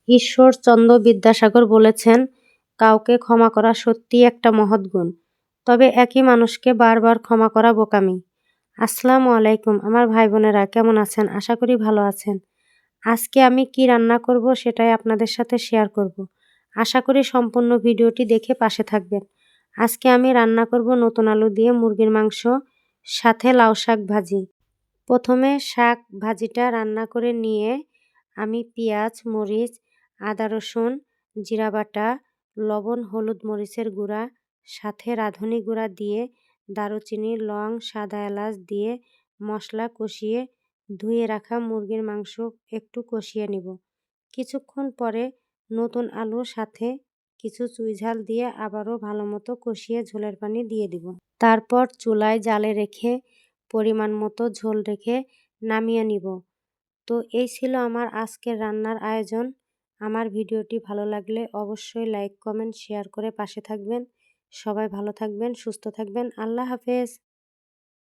ঈশ্বরচন্দ্র বিদ্যাসাগর বলেছেন, কাউকে ক্ষমা করা সত্যিই একটা মহৎ গুণ, তবে একই মানুষকে বারবার ক্ষমা করা বোকামি। আসসালামু আলাইকুম আমার ভাই বোনেরা, কেমন আছেন? আশা করি ভালো আছেন। আজকে আমি কি রান্না করব সেটাই আপনাদের সাথে শেয়ার করব। আশা করি সম্পূর্ণ ভিডিওটি দেখে পাশে থাকবেন। আজকে আমি রান্না করব নতুন আলু দিয়ে মুরগির মাংস, সাথে লাউ শাক ভাজি। প্রথমে শাক ভাজিটা রান্না করে নিয়ে আমি পেঁয়াজ, মরিচ, আদা, রসুন, জিরা বাটা, লবণ, হলুদ, মরিচের গুঁড়া, সাথে রাঁধুনি গুঁড়া দিয়ে দারুচিনি, লং, সাদা এলাচ দিয়ে মশলা কষিয়ে ধুয়ে রাখা মুরগির মাংস একটু কষিয়ে নিব। কিছুক্ষণ পরে নতুন আলুর সাথে কিছু চুইঝাল দিয়ে আবারও ভালো মতো কষিয়ে ঝোলের পানি দিয়ে দিব। তারপর চুলায় জালে রেখে পরিমাণ মতো ঝোল রেখে নামিয়ে নিব। তো এই ছিল আমার আজকের রান্নার আয়োজন। আমার ভিডিওটি ভালো লাগলে অবশ্যই লাইক, কমেন্ট, শেয়ার করে পাশে থাকবেন। সবাই ভালো থাকবেন, সুস্থ থাকবেন। আল্লাহ হাফেজ।